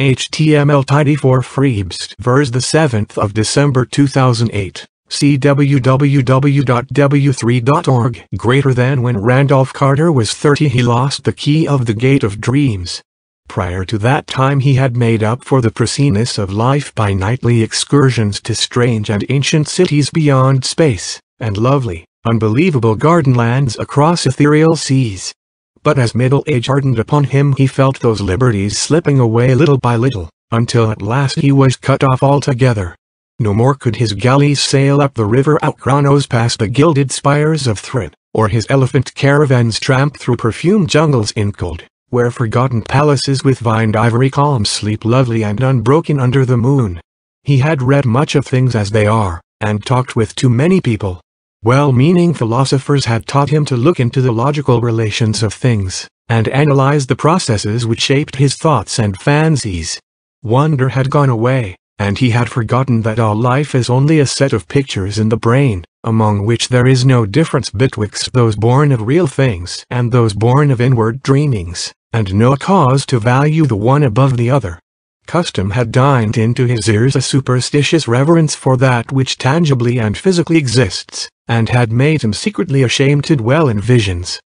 HTML tidy for Freebst verse the 7th of December 2008. See www.w3.org. Greater than when Randolph Carter was 30 he lost the key of the gate of dreams. Prior to that time he had made up for the pristiness of life by nightly excursions to strange and ancient cities beyond space, and lovely, unbelievable garden lands across ethereal seas. But as middle age hardened upon him he felt those liberties slipping away little by little, until at last he was cut off altogether. No more could his galleys sail up the river Outronos past the gilded spires of Thrid, or his elephant caravans tramp through perfumed jungles inkled, where forgotten palaces with vined ivory columns sleep lovely and unbroken under the moon. He had read much of things as they are, and talked with too many people. Well-meaning philosophers had taught him to look into the logical relations of things, and analyze the processes which shaped his thoughts and fancies. Wonder had gone away, and he had forgotten that all life is only a set of pictures in the brain, among which there is no difference betwixt those born of real things and those born of inward dreamings, and no cause to value the one above the other. Custom had dined into his ears a superstitious reverence for that which tangibly and physically exists, and had made him secretly ashamed to dwell in visions.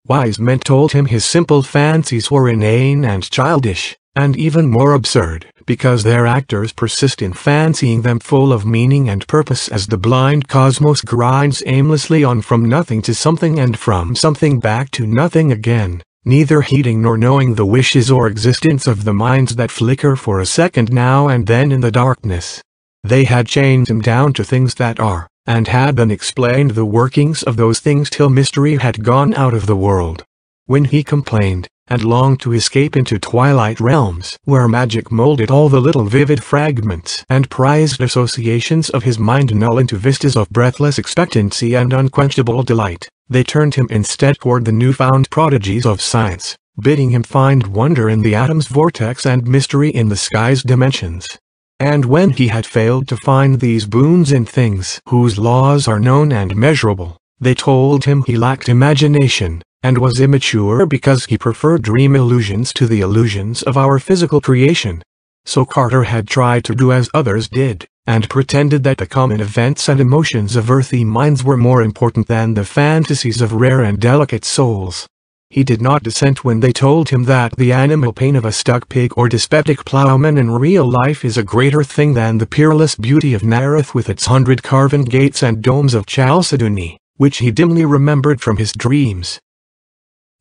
Wise men told him his simple fancies were inane and childish, and even more absurd, because their actors persist in fancying them full of meaning and purpose as the blind cosmos grinds aimlessly on from nothing to something and from something back to nothing again, neither heeding nor knowing the wishes or existence of the minds that flicker for a second now and then in the darkness. They had chained him down to things that are, and had then explained the workings of those things till mystery had gone out of the world. When he complained, and longed to escape into twilight realms where magic molded all the little vivid fragments and prized associations of his mind null into vistas of breathless expectancy and unquenchable delight, they turned him instead toward the newfound prodigies of science, bidding him find wonder in the atom's vortex and mystery in the sky's dimensions. And when he had failed to find these boons in things whose laws are known and measurable, they told him he lacked imagination, and was immature because he preferred dream illusions to the illusions of our physical creation. So Carter had tried to do as others did, and pretended that the common events and emotions of earthy minds were more important than the fantasies of rare and delicate souls. He did not dissent when they told him that the animal pain of a stuck pig or dyspeptic plowman in real life is a greater thing than the peerless beauty of Nareth with its 100 carven gates and domes of Chalcedony, which he dimly remembered from his dreams.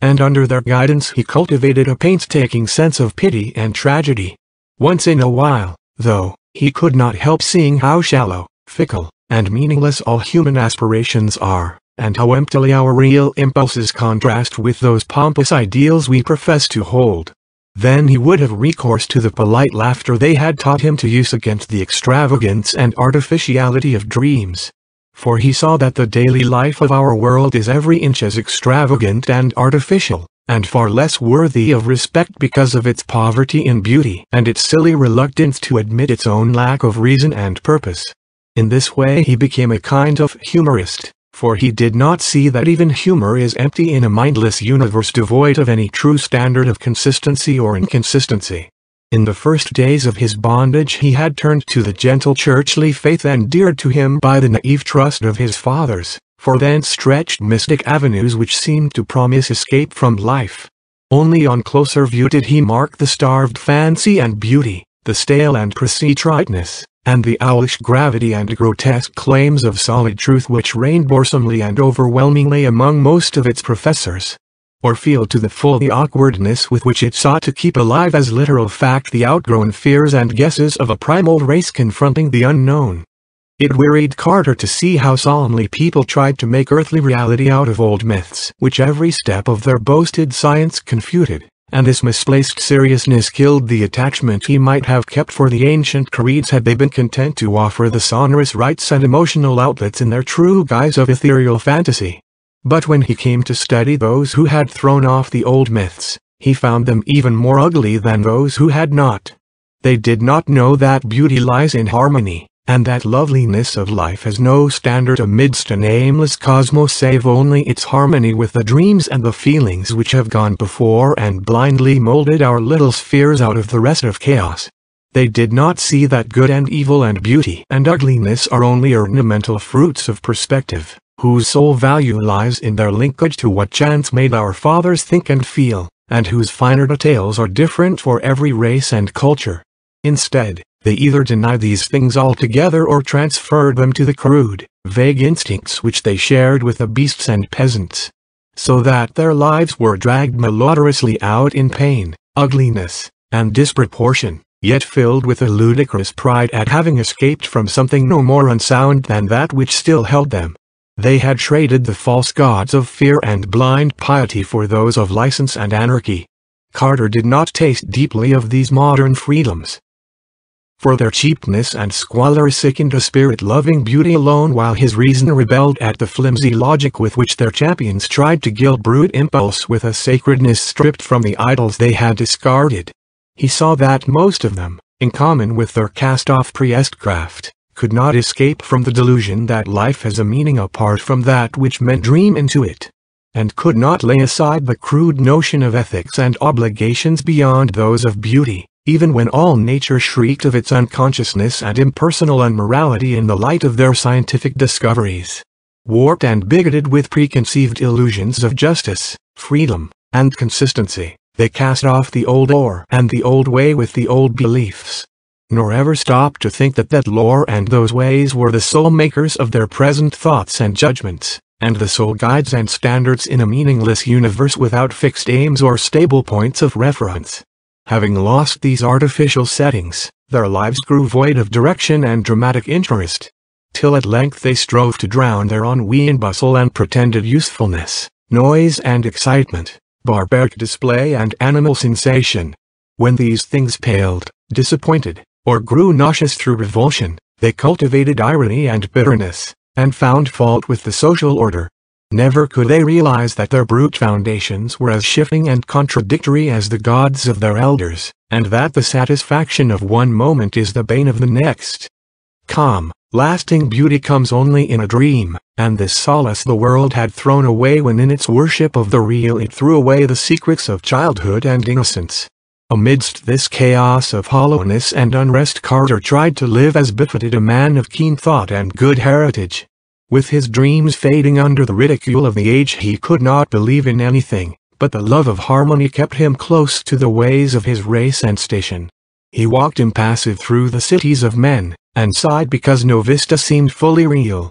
And under their guidance he cultivated a painstaking sense of pity and tragedy. Once in a while, though, he could not help seeing how shallow, fickle, and meaningless all human aspirations are, and how emptily our real impulses contrast with those pompous ideals we profess to hold. Then he would have recourse to the polite laughter they had taught him to use against the extravagance and artificiality of dreams. For he saw that the daily life of our world is every inch as extravagant and artificial, and far less worthy of respect because of its poverty in beauty and its silly reluctance to admit its own lack of reason and purpose. In this way he became a kind of humorist, for he did not see that even humor is empty in a mindless universe devoid of any true standard of consistency or inconsistency. In the first days of his bondage he had turned to the gentle churchly faith endeared to him by the naive trust of his fathers, for thence stretched mystic avenues which seemed to promise escape from life. Only on closer view did he mark the starved fancy and beauty, the stale and prissy triteness, and the owlish gravity and grotesque claims of solid truth which reigned boresomely and overwhelmingly among most of its professors. Or feel to the full the awkwardness with which it sought to keep alive as literal fact the outgrown fears and guesses of a primal race confronting the unknown. It wearied Carter to see how solemnly people tried to make earthly reality out of old myths which every step of their boasted science confuted, and this misplaced seriousness killed the attachment he might have kept for the ancient creeds had they been content to offer the sonorous rites and emotional outlets in their true guise of ethereal fantasy. But when he came to study those who had thrown off the old myths, he found them even more ugly than those who had not. They did not know that beauty lies in harmony, and that loveliness of life has no standard amidst an aimless cosmos save only its harmony with the dreams and the feelings which have gone before and blindly molded our little spheres out of the rest of chaos. They did not see that good and evil and beauty and ugliness are only ornamental fruits of perspective, whose sole value lies in their linkage to what chance made our fathers think and feel, and whose finer details are different for every race and culture. Instead, they either denied these things altogether or transferred them to the crude, vague instincts which they shared with the beasts and peasants. So that their lives were dragged malodorously out in pain, ugliness, and disproportion, yet filled with a ludicrous pride at having escaped from something no more unsound than that which still held them. They had traded the false gods of fear and blind piety for those of license and anarchy. Carter did not taste deeply of these modern freedoms, for their cheapness and squalor sickened a spirit-loving beauty alone, while his reason rebelled at the flimsy logic with which their champions tried to gild brute impulse with a sacredness stripped from the idols they had discarded. He saw that most of them, in common with their cast-off priestcraft, could not escape from the delusion that life has a meaning apart from that which men dream into it, and could not lay aside the crude notion of ethics and obligations beyond those of beauty, even when all nature shrieked of its unconsciousness and impersonal unmorality in the light of their scientific discoveries. Warped and bigoted with preconceived illusions of justice, freedom, and consistency, they cast off the old lore and the old way with the old beliefs, nor ever stopped to think that that lore and those ways were the sole makers of their present thoughts and judgments, and the sole guides and standards in a meaningless universe without fixed aims or stable points of reference. Having lost these artificial settings, their lives grew void of direction and dramatic interest, till at length they strove to drown their ennui in bustle and pretended usefulness, noise and excitement, barbaric display and animal sensation. When these things paled, disappointed, or grew nauseous through revulsion, they cultivated irony and bitterness, and found fault with the social order. Never could they realize that their brute foundations were as shifting and contradictory as the gods of their elders, and that the satisfaction of one moment is the bane of the next. Calm, lasting beauty comes only in a dream, and this solace the world had thrown away when in its worship of the real it threw away the secrets of childhood and innocence. Amidst this chaos of hollowness and unrest Carter tried to live as befitted a man of keen thought and good heritage. With his dreams fading under the ridicule of the age, he could not believe in anything, but the love of harmony kept him close to the ways of his race and station. He walked impassive through the cities of men, and sighed because no vista seemed fully real.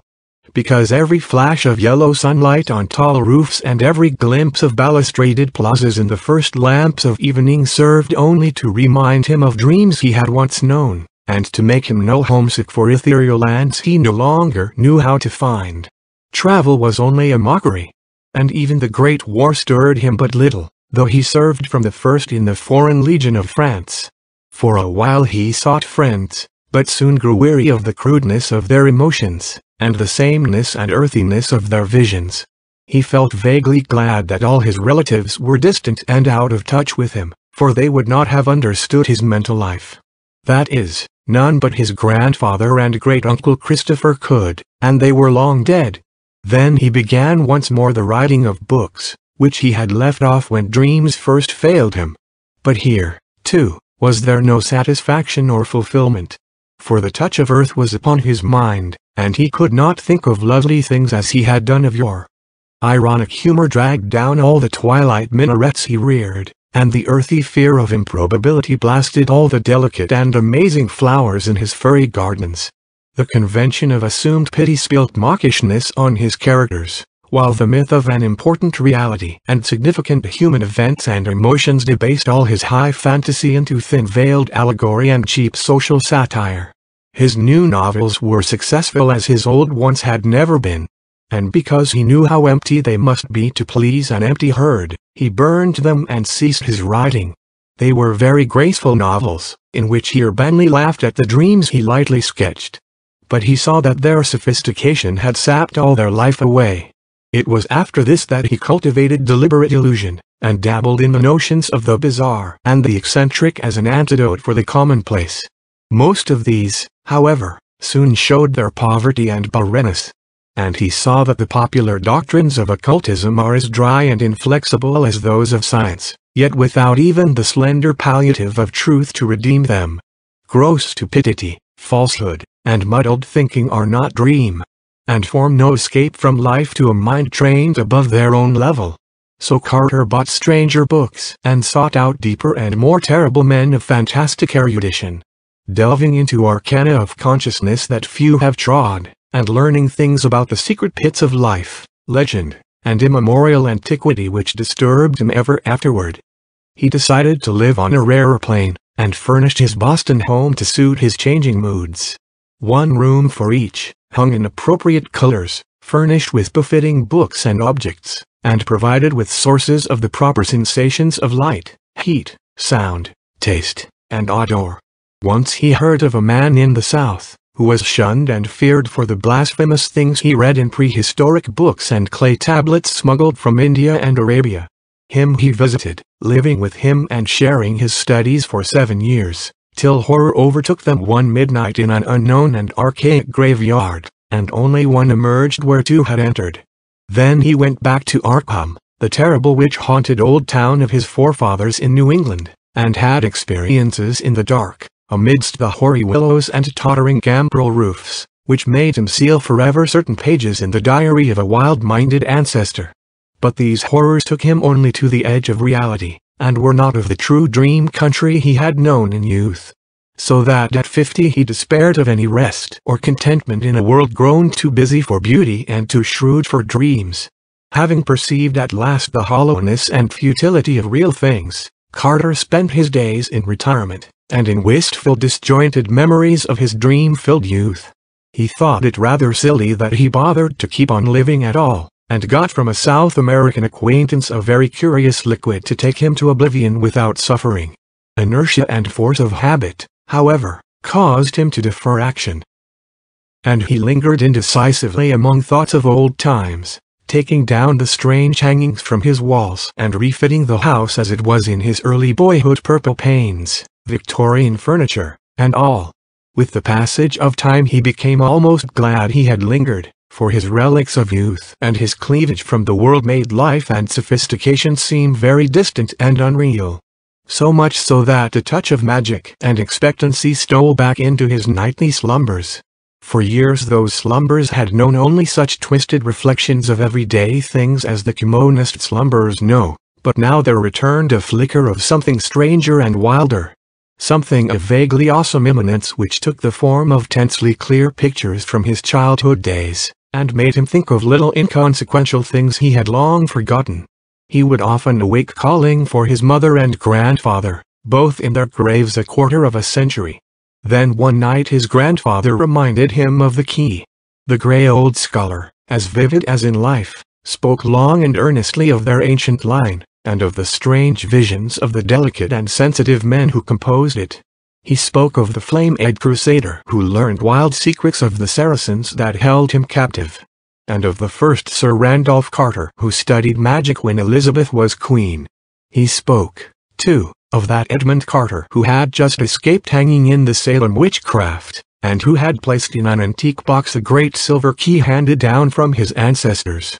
Because every flash of yellow sunlight on tall roofs and every glimpse of balustraded plazas in the first lamps of evening served only to remind him of dreams he had once known, and to make him know homesick for ethereal lands he no longer knew how to find. Travel was only a mockery, and even the Great War stirred him but little, though he served from the first in the Foreign Legion of France. For a while he sought friends, but soon grew weary of the crudeness of their emotions, and the sameness and earthiness of their visions. He felt vaguely glad that all his relatives were distant and out of touch with him, for they would not have understood his mental life. That is, none but his grandfather and great-uncle Christopher could, and they were long dead. Then he began once more the writing of books, which he had left off when dreams first failed him. But here, too, was there no satisfaction or fulfillment. For the touch of earth was upon his mind, and he could not think of lovely things as he had done of yore. Ironic humor dragged down all the twilight minarets he reared, and the earthy fear of improbability blasted all the delicate and amazing flowers in his furry gardens. The convention of assumed pity spilt mawkishness on his characters, while the myth of an important reality and significant human events and emotions debased all his high fantasy into thin-veiled allegory and cheap social satire. His new novels were successful as his old ones had never been, and because he knew how empty they must be to please an empty herd, he burned them and ceased his writing. They were very graceful novels, in which he urbanely laughed at the dreams he lightly sketched. But he saw that their sophistication had sapped all their life away. It was after this that he cultivated deliberate illusion, and dabbled in the notions of the bizarre and the eccentric as an antidote for the commonplace. Most of these, however, soon showed their poverty and barrenness. And he saw that the popular doctrines of occultism are as dry and inflexible as those of science, yet without even the slender palliative of truth to redeem them. Gross stupidity, falsehood, and muddled thinking are not dream, and form no escape from life to a mind trained above their own level. So Carter bought stranger books and sought out deeper and more terrible men of fantastic erudition, delving into arcana of consciousness that few have trod, and learning things about the secret pits of life, legend, and immemorial antiquity which disturbed him ever afterward. He decided to live on a rarer plane, and furnished his Boston home to suit his changing moods. One room for each, hung in appropriate colors, furnished with befitting books and objects, and provided with sources of the proper sensations of light, heat, sound, taste, and odor. Once he heard of a man in the South, who was shunned and feared for the blasphemous things he read in prehistoric books and clay tablets smuggled from India and Arabia. Him he visited, living with him and sharing his studies for 7 years, till horror overtook them one midnight in an unknown and archaic graveyard, and only one emerged where two had entered. Then he went back to Arkham, the terrible witch-haunted old town of his forefathers in New England, and had experiences in the dark, amidst the hoary willows and tottering gambrel roofs, which made him seal forever certain pages in the diary of a wild-minded ancestor. But these horrors took him only to the edge of reality, and were not of the true dream country he had known in youth. So that at 50 he despaired of any rest or contentment in a world grown too busy for beauty and too shrewd for dreams. Having perceived at last the hollowness and futility of real things, Carter spent his days in retirement, and in wistful disjointed memories of his dream-filled youth. He thought it rather silly that he bothered to keep on living at all, and got from a South American acquaintance a very curious liquid to take him to oblivion without suffering. Inertia and force of habit, however, caused him to defer action. And he lingered indecisively among thoughts of old times, taking down the strange hangings from his walls and refitting the house as it was in his early boyhood, purple panes, Victorian furniture, and all. With the passage of time he became almost glad he had lingered, for his relics of youth and his cleavage from the world made life and sophistication seem very distant and unreal. So much so that a touch of magic and expectancy stole back into his nightly slumbers. For years those slumbers had known only such twisted reflections of everyday things as the commonest slumberers know, but now there returned a flicker of something stranger and wilder. Something of vaguely awesome imminence which took the form of tensely clear pictures from his childhood days, and made him think of little inconsequential things he had long forgotten. He would often awake calling for his mother and grandfather, both in their graves a quarter of a century. Then one night his grandfather reminded him of the key. The grey old scholar, as vivid as in life, spoke long and earnestly of their ancient line, and of the strange visions of the delicate and sensitive men who composed it. He spoke of the flame-eyed crusader who learned wild secrets of the Saracens that held him captive, and of the first Sir Randolph Carter who studied magic when Elizabeth was queen. He spoke, too, of that Edmund Carter who had just escaped hanging in the Salem witchcraft, and who had placed in an antique box a great silver key handed down from his ancestors.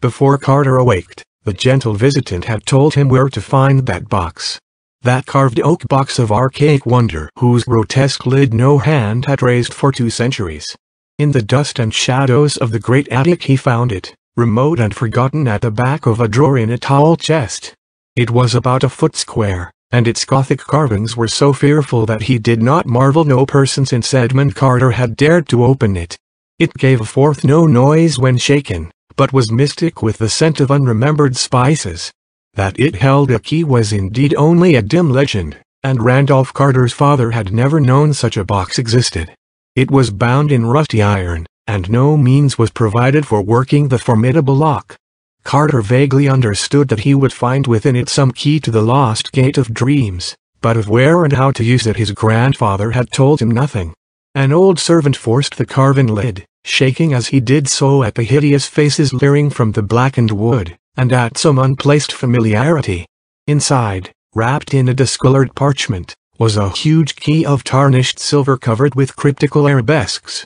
Before Carter awaked, the gentle visitant had told him where to find that box. That carved oak box of archaic wonder whose grotesque lid no hand had raised for 2 centuries. In the dust and shadows of the great attic he found it, remote and forgotten at the back of a drawer in a tall chest. It was about a foot square, and its Gothic carvings were so fearful that he did not marvel no person since Edmund Carter had dared to open it. It gave forth no noise when shaken, but was mystic with the scent of unremembered spices. That it held a key was indeed only a dim legend, and Randolph Carter's father had never known such a box existed. It was bound in rusty iron, and no means was provided for working the formidable lock. Carter vaguely understood that he would find within it some key to the lost gate of dreams, but of where and how to use it his grandfather had told him nothing. An old servant forced the carven lid, shaking as he did so at the hideous faces leering from the blackened wood, and at some unplaced familiarity. Inside, wrapped in a discolored parchment, was a huge key of tarnished silver covered with cryptical arabesques.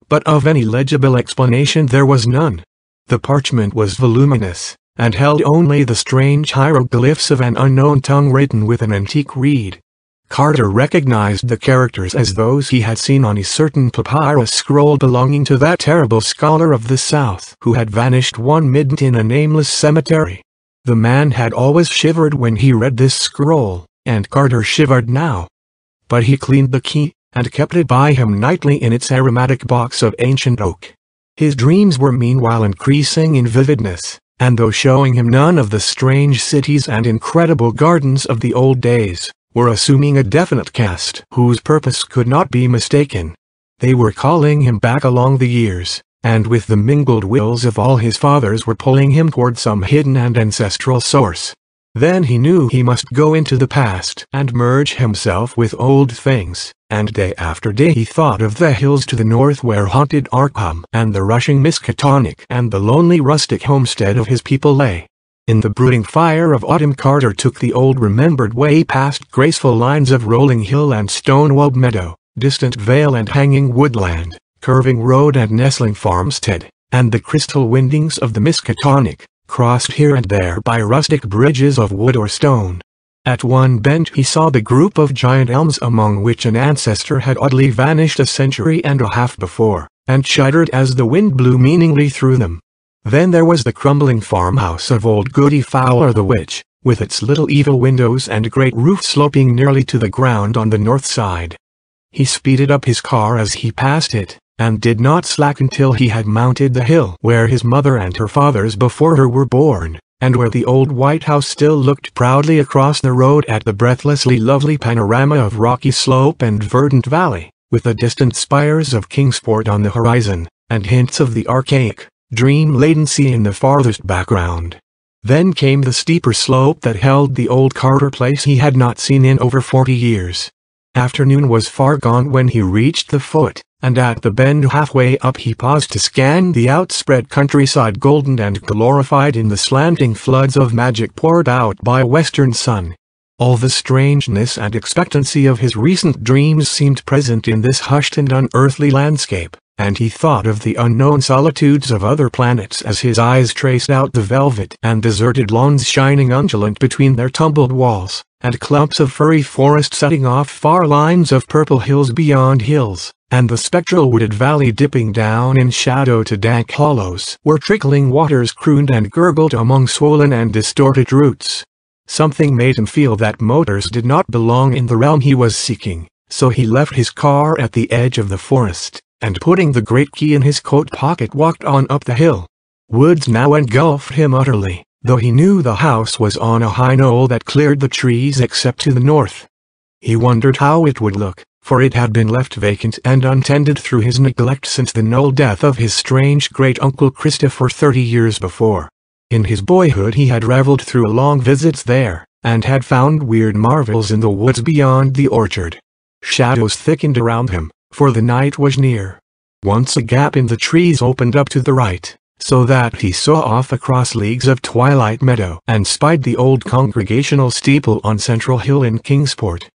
But of any legible explanation there was none. The parchment was voluminous, and held only the strange hieroglyphs of an unknown tongue written with an antique reed. Carter recognized the characters as those he had seen on a certain papyrus scroll belonging to that terrible scholar of the South who had vanished one midnight in a nameless cemetery. The man had always shivered when he read this scroll, and Carter shivered now. But he cleaned the key, and kept it by him nightly in its aromatic box of ancient oak. His dreams were meanwhile increasing in vividness, and though showing him none of the strange cities and incredible gardens of the old days, were assuming a definite cast whose purpose could not be mistaken. They were calling him back along the years, and with the mingled wills of all his fathers were pulling him toward some hidden and ancestral source. Then he knew he must go into the past and merge himself with old things, and day after day he thought of the hills to the north where haunted Arkham and the rushing Miskatonic and the lonely rustic homestead of his people lay. In the brooding fire of autumn Carter took the old remembered way past graceful lines of rolling hill and stone-walled meadow, distant vale and hanging woodland, curving road and nestling farmstead, and the crystal windings of the Miskatonic, crossed here and there by rustic bridges of wood or stone. At one bend he saw the group of giant elms among which an ancestor had oddly vanished a century and a half before, and shuddered as the wind blew meaningly through them. Then there was the crumbling farmhouse of old Goody Fowler the witch, with its little evil windows and great roof sloping nearly to the ground on the north side. He speeded up his car as he passed it, and did not slacken till he had mounted the hill where his mother and her fathers before her were born, and where the old White House still looked proudly across the road at the breathlessly lovely panorama of rocky slope and verdant valley, with the distant spires of Kingsport on the horizon, and hints of the archaic, dream-laden sea in the farthest background. Then came the steeper slope that held the old Carter place he had not seen in over 40 years. Afternoon was far gone when he reached the foot, and at the bend halfway up he paused to scan the outspread countryside golden and glorified in the slanting floods of magic poured out by a western sun. All the strangeness and expectancy of his recent dreams seemed present in this hushed and unearthly landscape, and he thought of the unknown solitudes of other planets as his eyes traced out the velvet and deserted lawns shining undulant between their tumbled walls, and clumps of furry forest setting off far lines of purple hills beyond hills, and the spectral wooded valley dipping down in shadow to dank hollows where trickling waters crooned and gurgled among swollen and distorted roots. Something made him feel that motors did not belong in the realm he was seeking, so he left his car at the edge of the forest, and putting the great key in his coat pocket walked on up the hill. Woods now engulfed him utterly, though he knew the house was on a high knoll that cleared the trees except to the north. He wondered how it would look, for it had been left vacant and untended through his neglect since the knoll death of his strange great-uncle Christopher 30 years before. In his boyhood he had reveled through long visits there, and had found weird marvels in the woods beyond the orchard. Shadows thickened around him, for the night was near. Once a gap in the trees opened up to the right, so that he saw off across leagues of twilight meadow and spied the old Congregational steeple on Central Hill in Kingsport.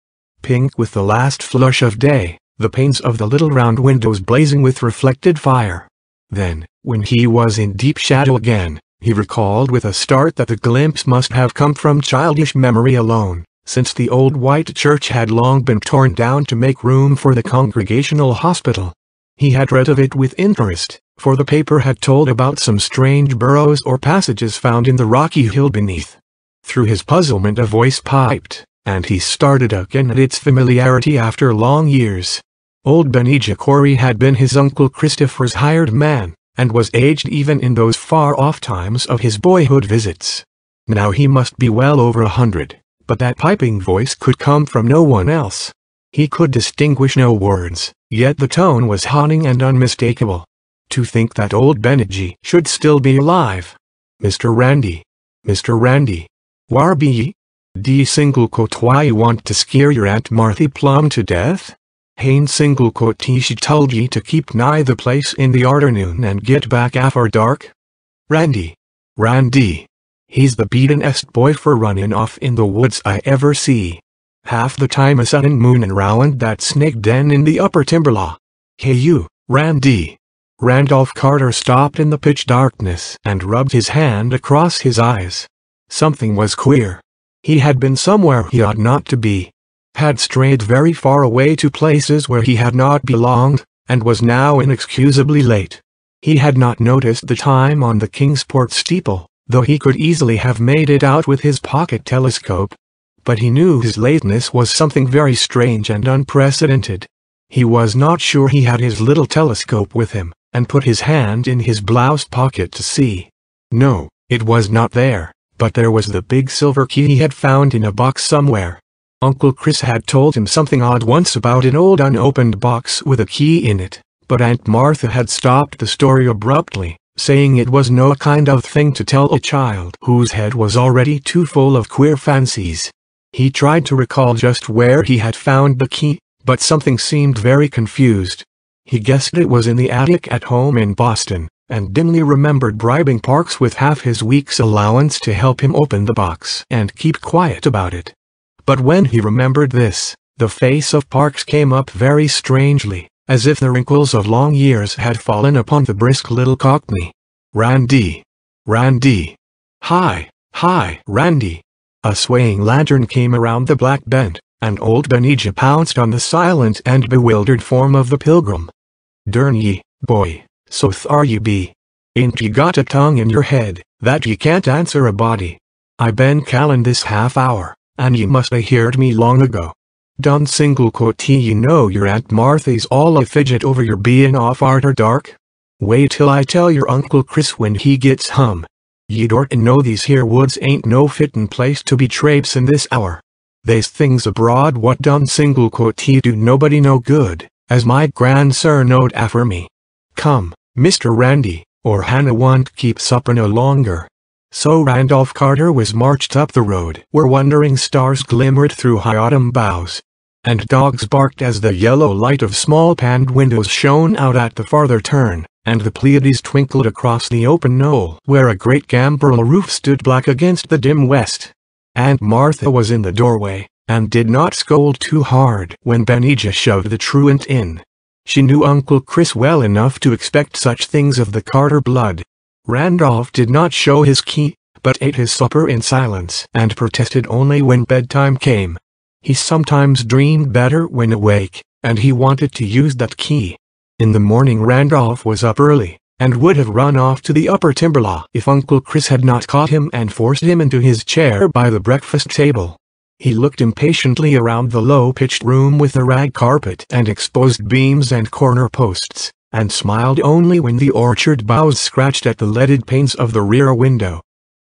Pink with the last flush of day, the panes of the little round windows blazing with reflected fire. Then, when he was in deep shadow again, he recalled with a start that the glimpse must have come from childish memory alone, since the old white church had long been torn down to make room for the Congregational hospital. He had read of it with interest, for the paper had told about some strange burrows or passages found in the rocky hill beneath. Through his puzzlement a voice piped, and he started again at its familiarity after long years. Old Benijah Corey had been his Uncle Christopher's hired man, and was aged even in those far-off times of his boyhood visits. Now he must be well over 100, but that piping voice could come from no one else. He could distinguish no words, yet the tone was haunting and unmistakable. To think that old Benijah should still be alive. Mr. Randy. Mr. Randy. Whar be ye? D single quote why you want to scare your Aunt Marthy plumb to death? Hain single quote she told ye to keep nigh the place in the arternoon and get back after dark? Randy. Randy. He's the beatin'est boy for running off in the woods I ever see. half the time a sudden moon around that snake den in the upper Timberlaw. "Hey you, Randy." Randolph Carter stopped in the pitch darkness and rubbed his hand across his eyes. Something was queer. He had been somewhere he ought not to be. Had strayed very far away to places where he had not belonged, and was now inexcusably late. He had not noticed the time on the Kingsport steeple, though he could easily have made it out with his pocket telescope. But he knew his lateness was something very strange and unprecedented. He was not sure he had his little telescope with him, and put his hand in his blouse pocket to see. No, it was not there, but there was the big silver key he had found in a box somewhere. Uncle Chris had told him something odd once about an old unopened box with a key in it, but Aunt Martha had stopped the story abruptly, saying it was no kind of thing to tell a child whose head was already too full of queer fancies. He tried to recall just where he had found the key, but something seemed very confused. He guessed it was in the attic at home in Boston, and dimly remembered bribing Parks with half his week's allowance to help him open the box and keep quiet about it. But when he remembered this, the face of Parks came up very strangely, as if the wrinkles of long years had fallen upon the brisk little Cockney. "Randy. Randy. Hi, Randy." A swaying lantern came around the black bend, and old Benijah pounced on the silent and bewildered form of the pilgrim. "Durn ye, boy, so thar ye be. Ain't ye got a tongue in your head, that ye can't answer a body? I been callin' this half hour, and ye must a heard me long ago. Done single quote ye know your Aunt Marthy's all a fidget over your bein' off arter dark? Wait till I tell your Uncle Chris when he gets hum. Ye'd orter know these here woods ain't no fittin' place to be traipsin' this hour. They's things abroad what done single quote he do nobody no good, as my grandsir knowed after me. Come, Mr. Randy, or Hannah won't keep supper no longer." So Randolph Carter was marched up the road where wandering stars glimmered through high autumn boughs, and dogs barked as the yellow light of small paned windows shone out at the farther turn, and the Pleiades twinkled across the open knoll where a great gambrel roof stood black against the dim west. Aunt Martha was in the doorway, and did not scold too hard when Benijah shoved the truant in. She knew Uncle Chris well enough to expect such things of the Carter blood. Randolph did not show his key, but ate his supper in silence and protested only when bedtime came. He sometimes dreamed better when awake, and he wanted to use that key. In the morning Randolph was up early, and would have run off to the upper Timberlaw if Uncle Chris had not caught him and forced him into his chair by the breakfast table. He looked impatiently around the low-pitched room with the rag carpet and exposed beams and corner posts, and smiled only when the orchard boughs scratched at the leaded panes of the rear window.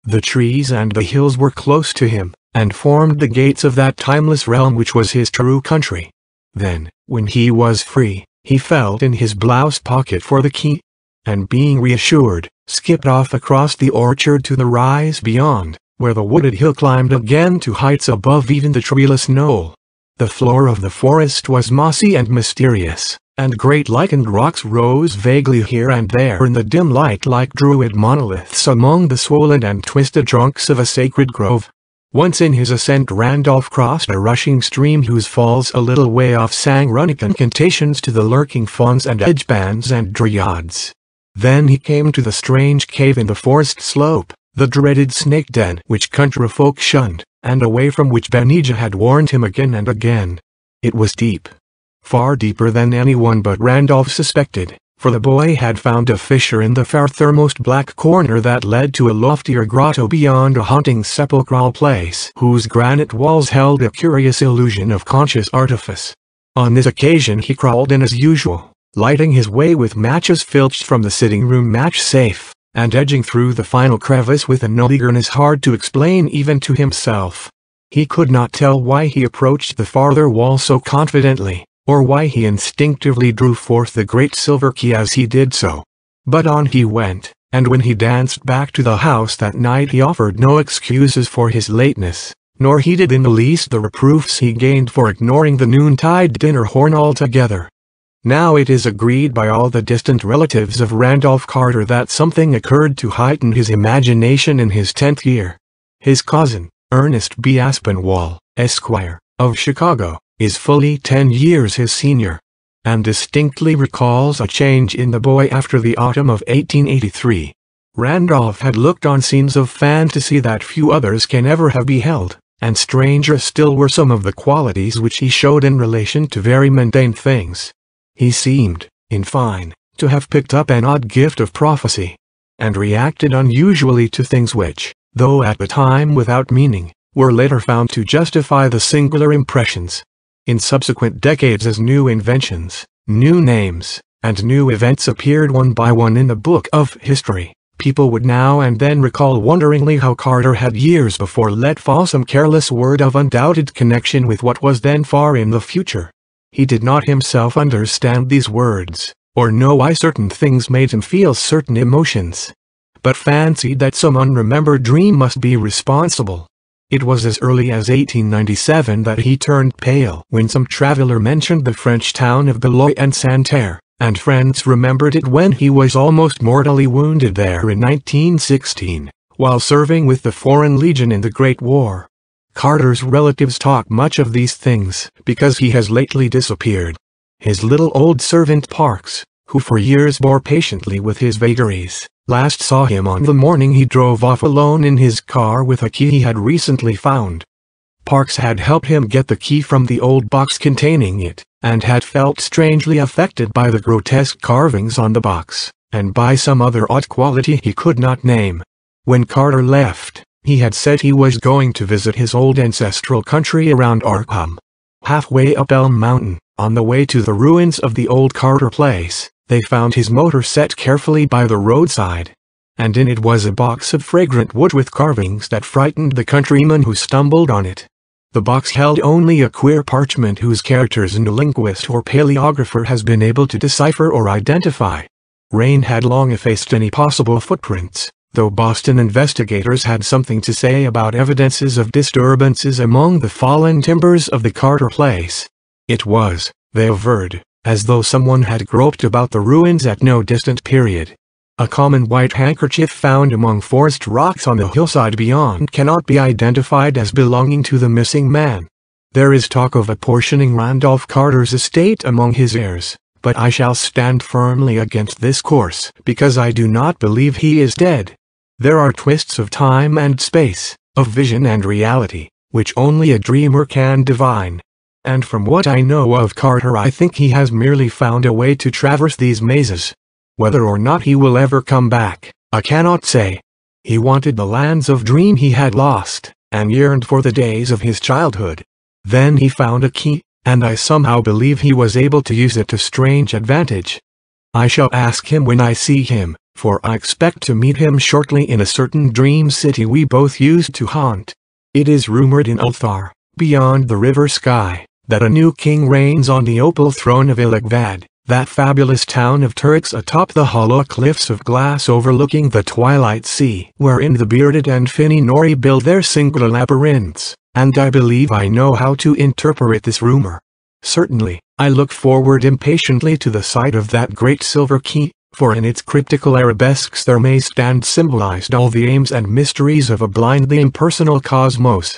The trees and the hills were close to him, and formed the gates of that timeless realm which was his true country. Then, when he was free, he felt in his blouse pocket for the key, and being reassured, skipped off across the orchard to the rise beyond, where the wooded hill climbed again to heights above even the treeless knoll. The floor of the forest was mossy and mysterious, and great lichened rocks rose vaguely here and there in the dim light like druid monoliths among the swollen and twisted trunks of a sacred grove. Once in his ascent Randolph crossed a rushing stream whose falls a little way off sang runic incantations to the lurking fawns and edgebands and dryads. Then he came to the strange cave in the forest slope, the dreaded snake den which country folk shunned, and away from which Benijah had warned him again and again. It was deep. Far deeper than anyone but Randolph suspected, for the boy had found a fissure in the farthermost black corner that led to a loftier grotto beyond a haunting sepulchral place whose granite walls held a curious illusion of conscious artifice. On this occasion he crawled in as usual, lighting his way with matches filched from the sitting-room match safe, and edging through the final crevice with an eagerness hard to explain even to himself. He could not tell why he approached the farther wall so confidently, or why he instinctively drew forth the great silver key as he did so. But on he went, and when he danced back to the house that night he offered no excuses for his lateness, nor heeded in the least the reproofs he gained for ignoring the noontide dinner horn altogether. Now it is agreed by all the distant relatives of Randolph Carter that something occurred to heighten his imagination in his 10th year. His cousin, Ernest B. Aspinwall, Esquire, of Chicago, is fully 10 years his senior, and distinctly recalls a change in the boy after the autumn of 1883. Randolph had looked on scenes of fantasy that few others can ever have beheld, and stranger still were some of the qualities which he showed in relation to very mundane things. He seemed, in fine, to have picked up an odd gift of prophecy, and reacted unusually to things which, though at the time without meaning, were later found to justify the singular impressions. In subsequent decades, as new inventions, new names, and new events appeared one by one in the book of history, people would now and then recall wonderingly how Carter had years before let fall some careless word of undoubted connection with what was then far in the future. He did not himself understand these words, or know why certain things made him feel certain emotions, but fancied that some unremembered dream must be responsible. It was as early as 1897 that he turned pale when some traveler mentioned the French town of Beloit and Santerre, and friends remembered it when he was almost mortally wounded there in 1916, while serving with the Foreign Legion in the Great War. Carter's relatives talk much of these things because he has lately disappeared. His little old servant Parks, who for years bore patiently with his vagaries, last saw him on the morning he drove off alone in his car with a key he had recently found. Parks had helped him get the key from the old box containing it, and had felt strangely affected by the grotesque carvings on the box, and by some other odd quality he could not name. When Carter left, he had said he was going to visit his old ancestral country around Arkham. Halfway up Elm Mountain, on the way to the ruins of the old Carter place, they found his motor set carefully by the roadside, and in it was a box of fragrant wood with carvings that frightened the countryman who stumbled on it. The box held only a queer parchment whose characters no linguist or paleographer has been able to decipher or identify. Rain had long effaced any possible footprints, though Boston investigators had something to say about evidences of disturbances among the fallen timbers of the Carter place. It was, they averred, as though someone had groped about the ruins at no distant period. A common white handkerchief found among forest rocks on the hillside beyond cannot be identified as belonging to the missing man. There is talk of apportioning Randolph Carter's estate among his heirs, but I shall stand firmly against this course because I do not believe he is dead. There are twists of time and space, of vision and reality, which only a dreamer can divine. And from what I know of Carter, I think he has merely found a way to traverse these mazes. Whether or not he will ever come back, I cannot say. He wanted the lands of dream he had lost, and yearned for the days of his childhood. Then he found a key, and I somehow believe he was able to use it to strange advantage. I shall ask him when I see him, for I expect to meet him shortly in a certain dream city we both used to haunt. It is rumored in Ulthar, beyond the river Sky, that a new king reigns on the opal throne of Ilikvad, that fabulous town of turrets atop the hollow cliffs of glass overlooking the twilight sea, wherein the bearded and finny Nori build their singular labyrinths, and I believe I know how to interpret this rumor. Certainly, I look forward impatiently to the sight of that great silver key, for in its cryptical arabesques there may stand symbolized all the aims and mysteries of a blindly impersonal cosmos.